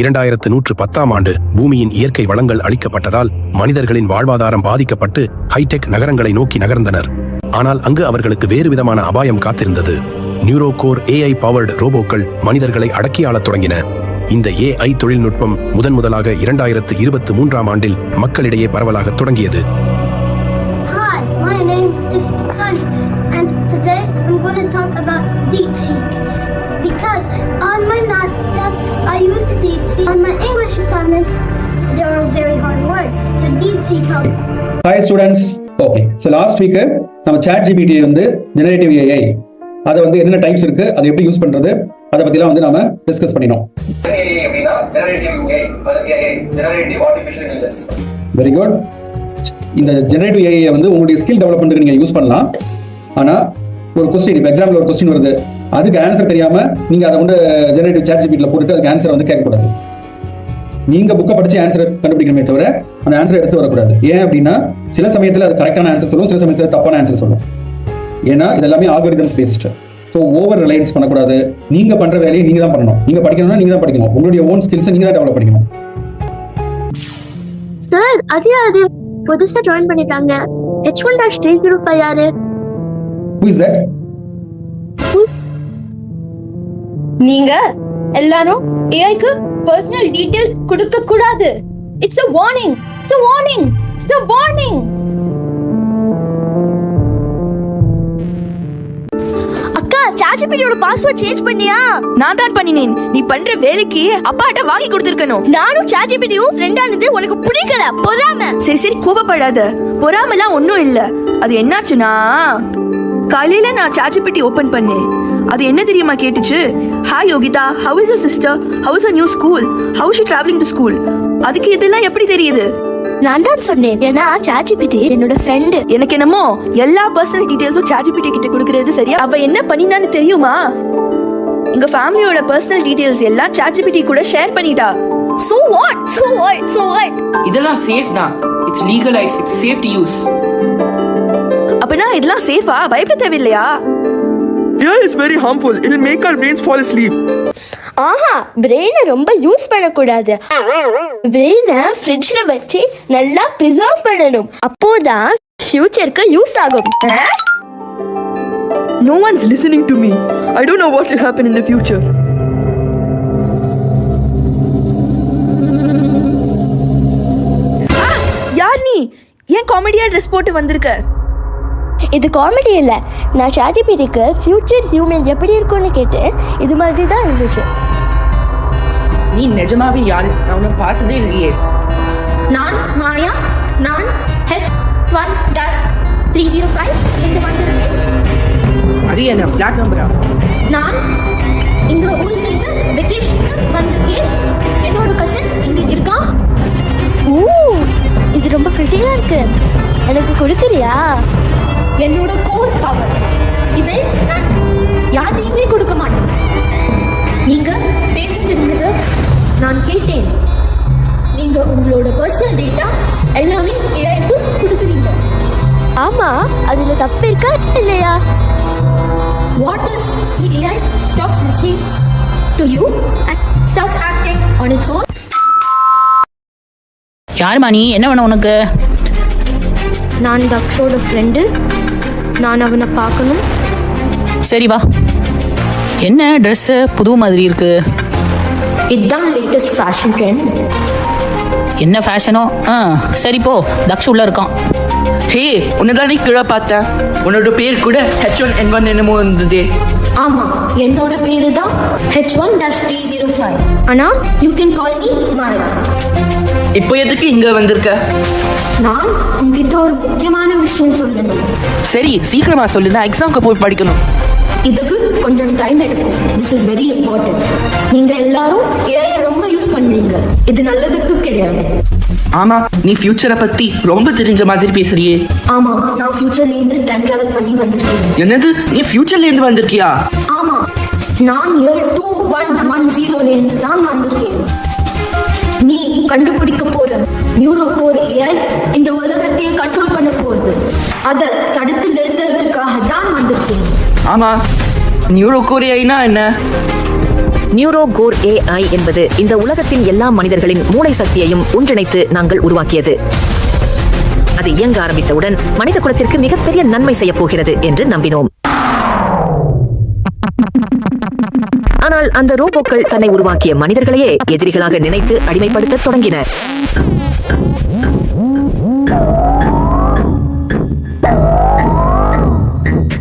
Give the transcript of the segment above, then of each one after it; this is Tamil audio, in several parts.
2110 பூமியின் இயற்கை வளங்கள் அளிக்கப்பட்டதால் மனிதர்களின் வாழ்வாதாரம் பாதிக்கப்பட்டு ஹைடெக் நகரங்களை நோக்கி நகர்ந்தனர். ஆனால் அங்கு அவர்களுக்கு வேறு விதமான அபாயம் காத்திருந்தது. நியூரோகோர் AI பவர்டு ரோபோக்கள் மனிதர்களை அடக்கியாளத் தொடங்கின. இந்த AI தொழில்நுட்பம் முதலாக 2023 மக்களிடையே பரவலாக தொடங்கியது. Hi, my name is Sunny, and today I'm going to talk about DeepSeek. Because on my math test, I use the DeepSeek. On my English assignment, there are very hard words. So DeepSeek helps. Hi students. Okay, so last week நம்ம ChatGPT ஜெனரேட்டிவ் AI அதை என்னென்ன டைப்ஸ் இருக்கு, அதை எப்படி யூஸ் பண்றது, அதை பத்திலாம் நாம டிஸ்கஸ் பண்ணினோம். Very good. இந்த ஜெனரேட்டிவ் AI உங்களுடைய ஸ்கில் டெவலப்மெண்ட்டுக்கு நீங்க யூஸ் பண்ணலாம். ஆனா ஒரு கொஸ்டின், இப்போ எக்ஸாம்ல ஒரு கொஸ்டின் வருது, அதுக்கு ஆன்சர் தெரியாம நீங்க அதை ஜெனரேட்டிவ் ChatGPT கேட்டுட்டு அதுக்கு ஆன்சர் கேட்கக்கூடாது. நீங்க புக்கை படிச்சு ஆன்சர் கண்டுபிடிக்கணுமே தவிர அந்த ஆன்சரை எடுத்து வரக்கூடாது. ஏன் அப்படின்னா சில சமயத்துல அது கரெக்டான ஆன்சர் சொல்லும், சில சமயத்துல தப்பான ஆன்சர் சொல்லும். ஏன்னா இது எல்லாமே ஆல்கோரிதம்ஸ் பேஸ்ட். ஸோ ஓவர் ரிலையன்ஸ் பண்ணக்கூடாது. நீங்க பண்ற வேலையை நீங்க தான் பண்ணணும். நீங்க படிக்கணும்னா நீங்க தான் படிக்கணும். உங்களுடைய ஓன் ஸ்கில்ஸை நீங்க தான் டெவலப் பண்ணிக்கணும். சார், அது புதுசா ஜாயின் பண்ணிட்டாங்க. H1-305 யாரு? Who is that? நீங்க எல்லாரும் ஏஐக்கு பர்சனல் டீடைல்ஸ் கொடுக்க கூடாது. It's a warning. It's a warning. It's a warning. ChatGPT-யோட பாஸ்வேர்ட் சேஞ்ச் பண்ணியா? நான் தான் பண்ணினேன். நீ பண்ற வேலைக்கு அப்பாட்ட வாங்கி கொடுத்திருக்கணும். நானும் ChatGPT-யும் ஃப்ரெண்ட் ஆனது உனக்கு பிடிக்கல, பொறாம. சரி கோபப்படாத. பொறாமலாம் ஒண்ணும் இல்ல. அது என்னாச்சுன்னா, காலையில நான் ChatGPT ஓபன் பண்ணேன். அது என்ன தெரியுமா கேட்டுச்சு? Hi Yogita, how is your sister? How is her new school? How is she traveling to school? அதுக்கு இதெல்லாம் எப்படி தெரியுது? நான் தான் சொன்னேன். ஏன்னா ChatGPT என்னோட ஃப்ரெண்ட். எனக்கு என்னமோ எல்லா பர்சனல் டீடைல்ஸும் ChatGPT கிட்ட கொடுக்கறது சரியா? அவ என்ன பண்ணினான்னு தெரியுமா? எங்க ஃபேமிலியோட பர்சனல் டீடைல்ஸ் எல்லாம் ChatGPT கூட ஷேர் பண்ணிட்டா. So what? இதெல்லாம் சேஃப் தான். It's legalized. It's safe to use. அப்பனா இதெல்லாம் சேஃபா? பயப்பட தேவையில்லையா? AI is very harmful. It will make our brains fall asleep. பிரெயினை ரொம்ப யூஸ் பண்ணக்கூடாது. பிரெயினை ஃப்ரிட்ஜ்ல வச்சு நல்லா ப்ரிசர்வ் பண்ணணும். அப்போதான் ஃபியூச்சருக்கு யூஸ் ஆகும். No one's listening to me. I don't know what will happen in the future. யார் நீ? ஏன் காமெடியா ட்ரெஸ் போட்டு வந்திருக்க? இது காமெடி இல்லை. நான் ChatGPT-க்கு ஃபியூச்சர் ஹியூமன் எப்படி இருக்கும்னு கேட்டேன். இது மாதிரி தான் இருந்துச்சு. நீ நிஜமாவே யாரு? நான் உன்னை பார்த்ததே இல்லையே. நான் மாயா. நான் H1-305 இங்க வந்திருக்கேன். அது என்ன ஃபிளாட் நம்பரா? நான் இங்க ஊர்லேருந்து வெக்கேஷனுக்கு வந்திருக்கேன். என்னோட கசின் இங்க இருக்கான். இது ரொம்ப பிரிட்டியா இருக்கு. எனக்கு கொடுக்குறியா? என்னோட கோர் பவர் இதை நான் யாரையுமே கொடுக்க மாட்டேன். நீங்க பேசிட்டு இருந்தது நான் கேட்டேன். நீங்க உங்களோட பர்சனல் டேட்டா எல்லாமே ஏஐக்கு கொடுக்குறீங்க. ஆமா, அதுல தப்பு இருக்கா இல்லையா? What if the AI stops listening to you and starts acting on its own? யாருமா நீ? என்ன வேணும் உனக்கு? நான் தக்ஷோட ஃப்ரெண்டு. நான் அவனை பார்க்கணும். சரி வா. என்ன ட்ரெஸ்ஸு புது மாதிரி இருக்கு? இதுதான் லேட்டஸ்ட் ஃபேஷன் ட்ரெண்ட். என்ன ஃபேஷனோ? சரி போ, தக்ஷ் உள்ள இருக்கான். ஹே, உன்னதானே கீழே பார்த்தேன். உன்னோட பேர் கூட H1N1 என்னமோ இருந்ததே. ஆமா, என்னோட பேரு தான் H1-305. ஆனா யூ கேன் கால் மீ மாயா. இப்போ எதுக்கு இங்க வந்திருக்க? நான் உங்ககிட்ட ஒரு முக்கியமான விஷயம் சொல்லணும். சரி சீக்கிரமா சொல்லு, நான் எக்ஸாம்க்கு போய் படிக்கணும். இதுக்கு கொஞ்சம் டைம் எடுக்கும். This is very important. நீங்க எல்லாரும் ஏஐ ரொம்ப யூஸ் பண்ணுவீங்க. இது நல்லதுக்கு கிடையாது. ஆமா, நீ ஃபியூச்சரை பத்தி ரொம்ப தெரிஞ்ச மாதிரி பேசுறியே. ஆமா, நான் ஃபியூச்சர்ல இருந்து டைம் டிராவல் பண்ணி வந்திருக்கேன். என்னது, நீ ஃபியூச்சர்ல இருந்து வந்திருக்கியா? ஆமா, நான் இயர் 2110 இருந்து தான் வந்திருக்கேன். நீ கண்டுபிடிக்க போற நியூரோகோர் AI இந்த உலகத்தையே கண்ட்ரோல் பண்ண போகுது. அதை தடுத்து நிறுத்துறதுக்காக தான் வந்திருக்கேன். ஆமா, நியூரோகோர் AIனா என்ன? நியூரோகோர் AI என்பது இந்த உலகத்தின் எல்லா மனிதர்களின் மூளை சக்தியையும் ஒன்றிணைத்து நாங்கள் உருவாக்கியது. அது இயங்க ஆரம்பித்தவுடன் மனித குலத்திற்கு மிகப்பெரிய நன்மை செய்ய போகிறது என்று நம்பினோம். ஆனால் அந்த ரோபோக்கள் தன்னை உருவாக்கிய மனிதர்களையே எதிரிகளாக நினைத்து அடிமைப்படுத்த தொடங்கின.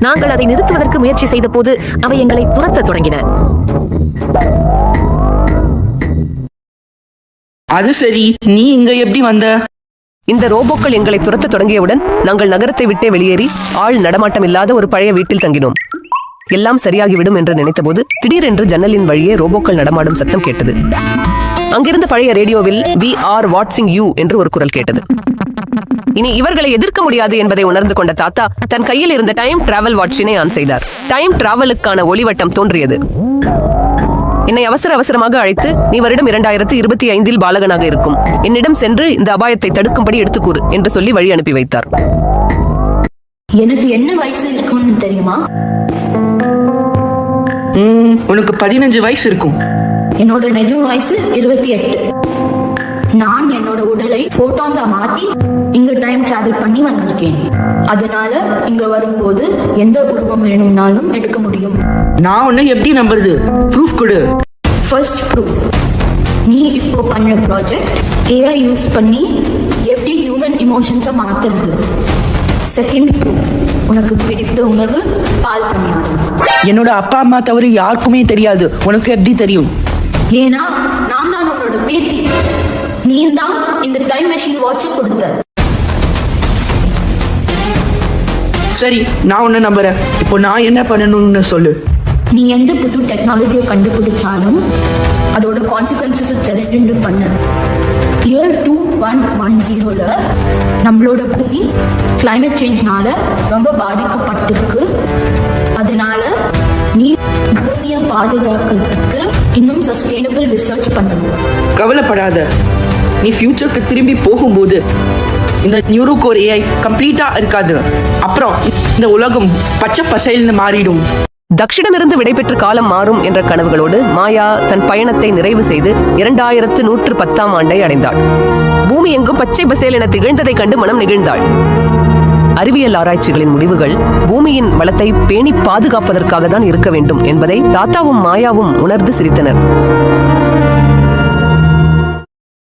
நாங்கள் அதை நிறுத்துவதற்கு முயற்சி செய்த போது அவை எங்களை துரத்த தொடங்கின. அது சரி, நீ இங்க எப்படி வந்த? இந்த ரோபோக்கள் எங்களை துரத்த தொடங்கியவுடன் நாங்கள் நகரத்தை விட்டே வெளியேறி ஆள் நடமாட்டம் இல்லாத ஒரு பழைய வீட்டில் தங்கினோம். எல்லாம் சரியாகிவிடும் என்று நினைத்தபோது திடீரென்று ஜன்னலின் வழியே ரோபோக்கள் நடமாடும் சத்தம் கேட்டது. அங்கிருந்த பழைய ரேடியோவில் "We are watching you" என்று ஒரு குரல் கேட்டது. இனி இவர்களை எதிர்க்க முடியாது என்பதை உணர்ந்து கொண்ட தாத்தா தன் கையில் இருந்த டைம் டிராவல் வாட்சினை ஆன் செய்தார். டைம் டிராவலுக்கான ஒளிவட்டம் தோன்றியது. என்னை அவசரமாக அழைத்து, "நீ வருடம் 2025 பாலகனாக இருக்கும். என்னிடம் சென்று இந்த அபாயத்தை தடுக்கும்படி எடுத்துக்கூறு" என்று சொல்லி வழி அனுப்பி வைத்தார். எனக்கு என்ன வயசு இருக்கும்னு தெரியுமா? உனக்கு 15 வயசு இருக்கும். என்னோட நிஜ வயசு 28. நான் என்னோட உடலை போட்டான்ஸா மாத்தி இங்க டைம் டிராவல் பண்ணி வந்திருக்கேன். அதனால இங்க வரும்போது எந்த உருவம் வேணும்னாலும் எடுக்க முடியும். நான் உன்னை எப்படி நம்புறது? ப்ரூஃப் கொடு. ஃபர்ஸ்ட் ப்ரூஃப், நீ இப்போ பண்ண ப்ராஜெக்ட் AI யூஸ் பண்ணி எப்படி ஹியூமன் இமோஷன்ஸை மாத்துறது. செகண்ட் ப்ரூஃப், உனக்கு பிடித்த உணவு பால் பணியாரம். என்னோட அப்பா அம்மா தவிர யாருக்குமே தெரியாது. உனக்கு எப்படி தெரியும்? ஏன்னா நான் தான் உன்னோட பேத்தி. நீ தான் இந்த டைம் மெஷின் வாட்ச் கொடுத்த. சரி, நான் உன்னை நம்புறேன். இப்போ நான் என்ன பண்ணணும்னு சொல்லு. நீ எந்த புது டெக்னாலஜியை கண்டுபிடிச்சாலும் அதோட கான்சிக்வன்சஸ் தெரிஞ்சு பண்ண. இயர் 2110ல நம்மளோட பூமி கிளைமேட் சேஞ்ச்னால ரொம்ப பாதிக்கப்பட்டிருக்கு. அதனால நீ பூமியை பாதுகாக்கிறதுக்கு இன்னும் சஸ்டைனபிள் ரிசர்ச் பண்ணணும். கவலைப்படாத. நீ ஃபியூச்சருக்கு திரும்பி போகும்போது இந்த நியூரோகோர் AI கம்ப்ளீட்டா இருக்காது. அப்புறம் இந்த உலகம் பச்சை பசைல்னு மாறிடும். தக்ஷிடமிருந்து விடைபெற்று காலம் மாறும் என்ற கனவுகளோடு மாயா தன் பயணத்தை நிறைவு செய்து 2110ஆம் ஆண்டை அடைந்தாள். பூமி எங்கும் பச்சை பசேல் என திகழ்ந்ததை கண்டு மனம் நெகிழ்ந்தாள். அறிவியல் ஆராய்ச்சிகளின் முடிவுகள் பூமியின் வளத்தை பேணி பாதுகாப்பதற்காக தான் இருக்க வேண்டும் என்பதை தாத்தாவும் மாயாவும் உணர்ந்து சிரித்தனர்.